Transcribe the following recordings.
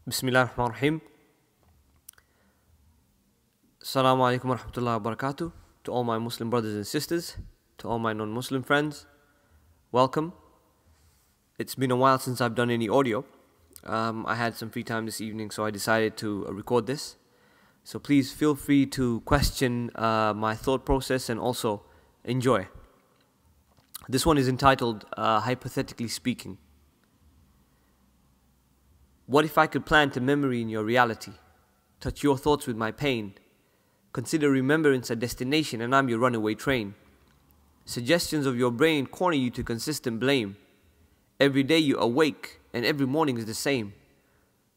Bismillah ar-Rahman ar-Rahim. Assalamu alaikum wa rahmatullahi wa barakatuh. To all my Muslim brothers and sisters, to all my non-Muslim friends, welcome. It's been a while since I've done any audio. I had some free time this evening, so I decided to record this. So please feel free to question my thought process and also enjoy. This one is entitled Hypothetically Speaking. What if I could plant a memory in your reality, touch your thoughts with my pain, consider remembrance a destination and I'm your runaway train? Suggestions of your brain corner you to consistent blame. Every day you awake and every morning is the same.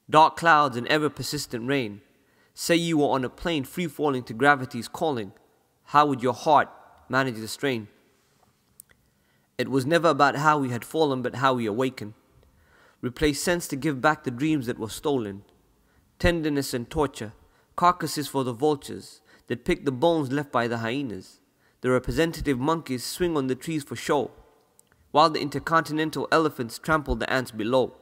Dark clouds and ever persistent rain. Say you were on a plane free falling to gravity's calling. How would your heart manage the strain? It was never about how we had fallen but how we awaken. Replace sense to give back the dreams that were stolen. Tenderness and torture, carcasses for the vultures that pick the bones left by the hyenas. The representative monkeys swing on the trees for show, while the intercontinental elephants trample the ants below.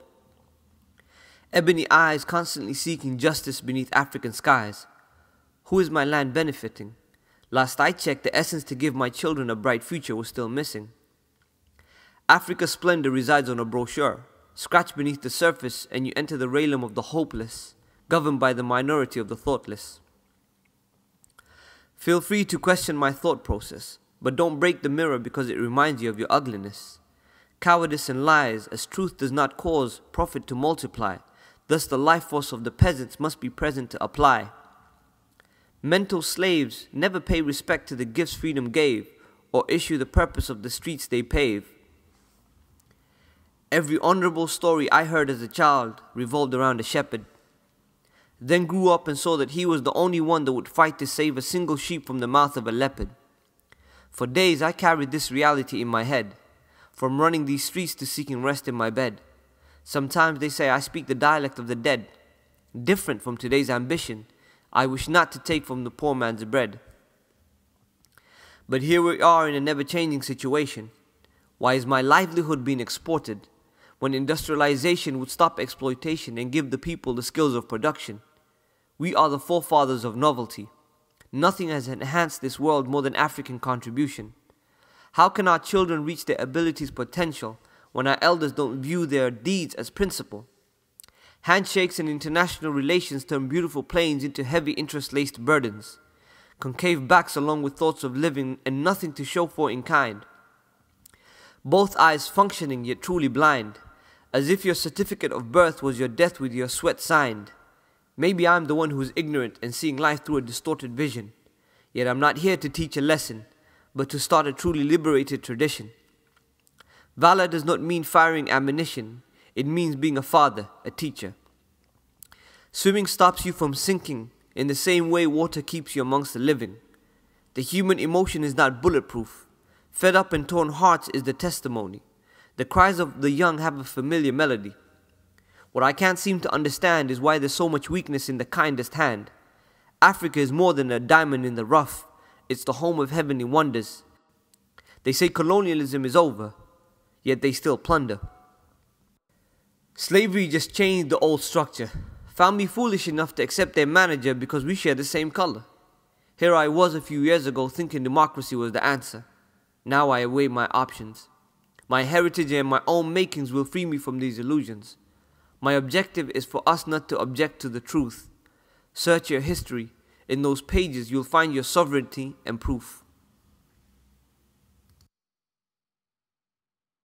Ebony eyes constantly seeking justice beneath African skies. Who is my land benefiting? Last I checked, the essence to give my children a bright future was still missing. Africa's splendor resides on a brochure. Scratch beneath the surface and you enter the realm of the hopeless, governed by the minority of the thoughtless. Feel free to question my thought process, but don't break the mirror because it reminds you of your ugliness. Cowardice and lies, as truth does not cause profit to multiply, thus the life force of the peasants must be present to apply. Mental slaves never pay respect to the gifts freedom gave, or issue the purpose of the streets they pave. Every honorable story I heard as a child revolved around a shepherd. Then grew up and saw that he was the only one that would fight to save a single sheep from the mouth of a leopard. For days I carried this reality in my head, from running these streets to seeking rest in my bed. Sometimes they say I speak the dialect of the dead, different from today's ambition. I wish not to take from the poor man's bread. But here we are in a never-changing situation. Why is my livelihood being exported, when industrialization would stop exploitation and give the people the skills of production? We are the forefathers of novelty. Nothing has enhanced this world more than African contribution. How can our children reach their abilities' potential when our elders don't view their deeds as principle? Handshakes and international relations turn beautiful planes into heavy interest-laced burdens. Concave backs along with thoughts of living and nothing to show for in kind. Both eyes functioning yet truly blind, as if your certificate of birth was your death with your sweat signed. Maybe I'm the one who is ignorant and seeing life through a distorted vision. Yet I'm not here to teach a lesson, but to start a truly liberated tradition. Valor does not mean firing ammunition, it means being a father, a teacher. Swimming stops you from sinking in the same way water keeps you amongst the living. The human emotion is not bulletproof. Fed up and torn hearts is the testimony. The cries of the young have a familiar melody. What I can't seem to understand is why there's so much weakness in the kindest hand. Africa is more than a diamond in the rough. It's the home of heavenly wonders. They say colonialism is over, yet they still plunder. Slavery just changed the old structure. Found me foolish enough to accept their manager because we share the same color. Here I was a few years ago thinking democracy was the answer. Now I weigh my options. My heritage and my own makings will free me from these illusions. My objective is for us not to object to the truth. Search your history. In those pages you'll find your sovereignty and proof.